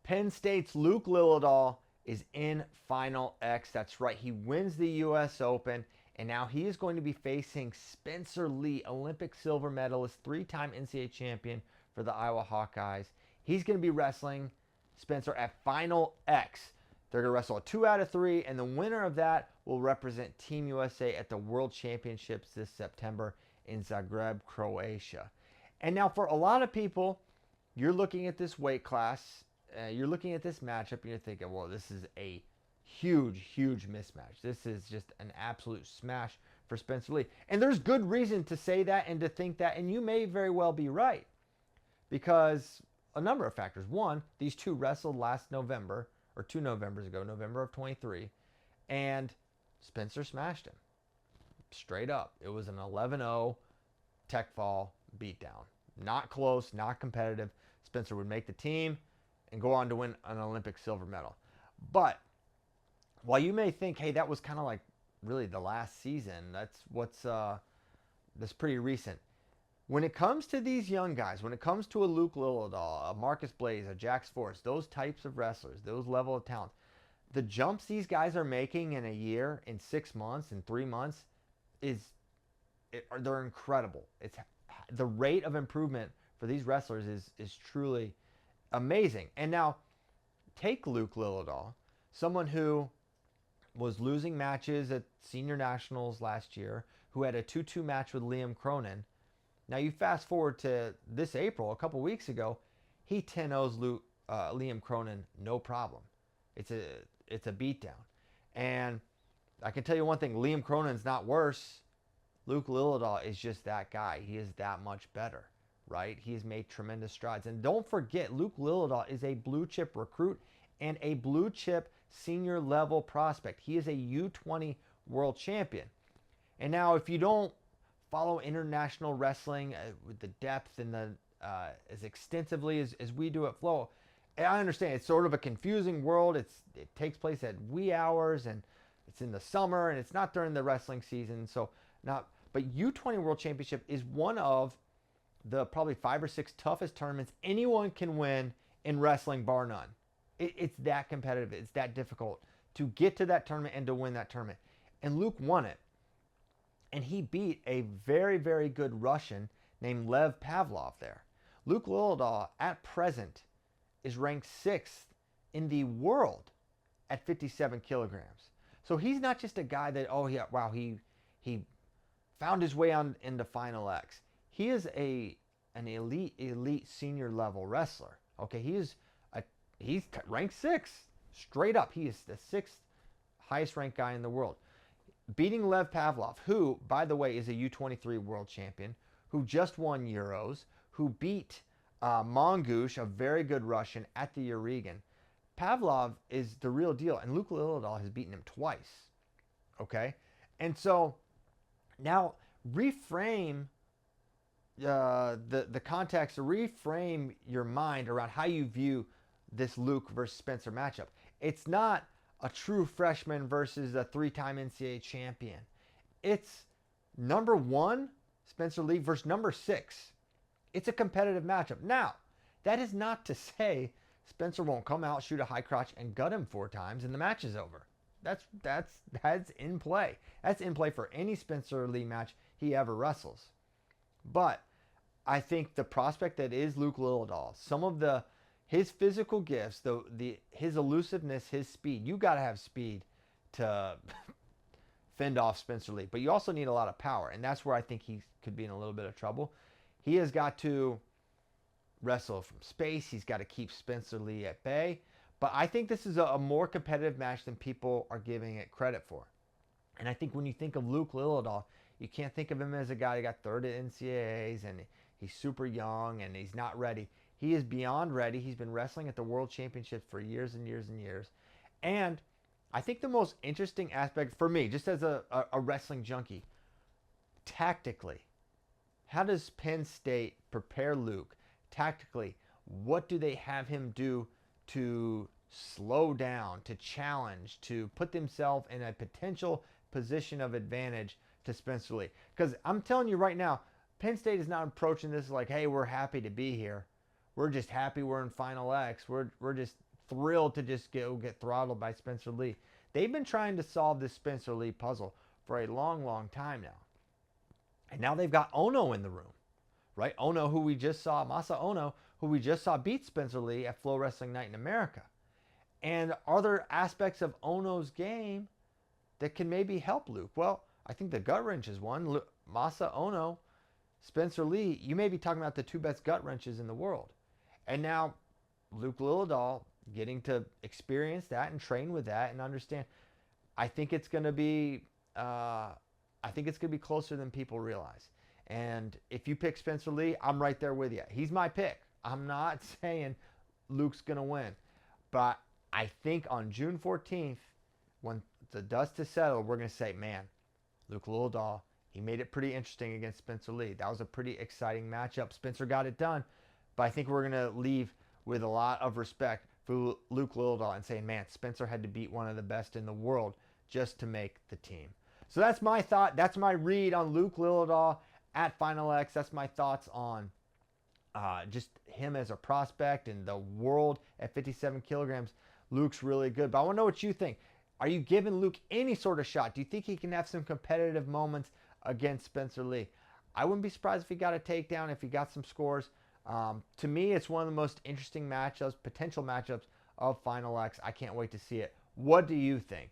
Penn State's Luke Lilledahl is in Final X. That's right. He wins the U.S. Open, and now he is going to be facing Spencer Lee, Olympic silver medalist, three-time NCAA champion for the Iowa Hawkeyes. He's going to be wrestling Spencer at Final X. They're going to wrestle a 2 out of 3, and the winner of that will represent Team USA at the World Championships this September in Zagreb, Croatia. And now for a lot of people, you're looking at this weight class, you're looking at this matchup, and you're thinking, well, this is a huge, huge mismatch. This is just an absolute smash for Spencer Lee. And there's good reason to say that and to think that, and you may very well be right. Because a number of factors. One, these two wrestled last November, or 2 Novembers ago, November of 23, and Spencer smashed him. Straight up. It was an 11-0 tech fall beatdown. Not close, not competitive. Spencer would make the team and go on to win an Olympic silver medal. But while you may think, hey, that was kind of like really the last season, that's pretty recent. When it comes to these young guys, when it comes to a Luke Lilledahl, a Marcus Blaze, a Jax Forrest, those types of wrestlers, those level of talent, the jumps these guys are making in a year, in 6 months, in 3 months, they're incredible. It's the rate of improvement for these wrestlers is truly amazing. And now, take Luke Lilledahl, someone who was losing matches at senior nationals last year, who had a 2-2 match with Liam Cronin. Now you fast forward to this April, a couple weeks ago, he 10-0's Liam Cronin, no problem. It's a beatdown. And I can tell you one thing, Liam Cronin's not worse. Luke Lilledahl is just that guy. He is that much better, right? He has made tremendous strides. And don't forget, Luke Lilledahl is a blue chip recruit and a blue chip senior level prospect. He is a U20 world champion. And now if you don't follow international wrestling with the depth and the as extensively as we do at Flow, I understand it's sort of a confusing world. It takes place at wee hours, and it's in the summer, and it's not during the wrestling season. But U20 World Championship is one of the probably 5 or 6 toughest tournaments anyone can win in wrestling, bar none. It's that competitive. It's that difficult to get to that tournament and to win that tournament. And Luke won it. And he beat a very, very good Russian named Lev Pavlov there. Luke Lilledahl, at present, is ranked 6th in the world at 57 kilograms. So he's not just a guy that, he found his way on into Final X. He is an elite senior level wrestler. Okay, he's ranked 6th straight up. He is the 6th highest ranked guy in the world, beating Lev Pavlov, who, by the way, is a U23 world champion, who just won Euros, who beat Mongush, a very good Russian, at the Euregan. Pavlov is the real deal, and Luke Lilledahl has beaten him twice. Okay, and so now reframe the context, reframe your mind around how you view this Luke versus Spencer matchup. It's not a true freshman versus a 3-time NCAA champion. It's number 1, Spencer Lee, versus number 6. It's a competitive matchup. Now, that is not to say Spencer won't come out, shoot a high crotch, and gut him 4 times, and the match is over. That's in play. That's in play for any Spencer Lee match he ever wrestles. But I think the prospect that is Luke Lilledahl, some of his physical gifts, his elusiveness, his speed. You got to have speed to fend off Spencer Lee, but you also need a lot of power, and that's where I think he could be in a little bit of trouble. He has got to wrestle from space. He's got to keep Spencer Lee at bay. But I think this is a more competitive match than people are giving it credit for. And I think when you think of Luke Lilledahl, you can't think of him as a guy who got 3rd at NCAAs and he's super young and he's not ready. He is beyond ready. He's been wrestling at the World Championships for years and years and years. And I think the most interesting aspect for me, just as a wrestling junkie, tactically, how does Penn State prepare Luke? Tactically, what do they have him do to slow down, to challenge, to put themselves in a potential position of advantage to Spencer Lee? Because I'm telling you right now, Penn State is not approaching this like, hey, we're happy to be here. We're just happy we're in Final X. We're just thrilled to just get throttled by Spencer Lee. They've been trying to solve this Spencer Lee puzzle for a long, long time now. And now they've got Ono in the room, right? Ono, who we just saw, Masa Ono, who we just saw beat Spencer Lee at FloWrestling Night in America. And are there aspects of Ono's game that can maybe help Luke? Well, I think the gut wrench is one. Masa Ono, Spencer Lee, you may be talking about the two best gut wrenches in the world. And now Luke Lilledahl getting to experience that and train with that and understand. I think it's going to be closer than people realize. And if you pick Spencer Lee, I'm right there with you. He's my pick. I'm not saying Luke's going to win. But I think on June 14th, when the dust has settled, we're going to say, man, Luke Lilledahl, he made it pretty interesting against Spencer Lee. That was a pretty exciting matchup. Spencer got it done. But I think we're going to leave with a lot of respect for Luke Lilledahl and saying, man, Spencer had to beat one of the best in the world just to make the team. So that's my thought. That's my read on Luke Lilledahl at Final X. That's my thoughts on just him as a prospect and the world at 57 kilograms. Luke's really good. But I want to know what you think. Are you giving Luke any sort of shot? Do you think he can have some competitive moments against Spencer Lee? I wouldn't be surprised if he got a takedown, if he got some scores. To me, it's one of the most interesting matchups, potential matchups of Final X. I can't wait to see it. What do you think?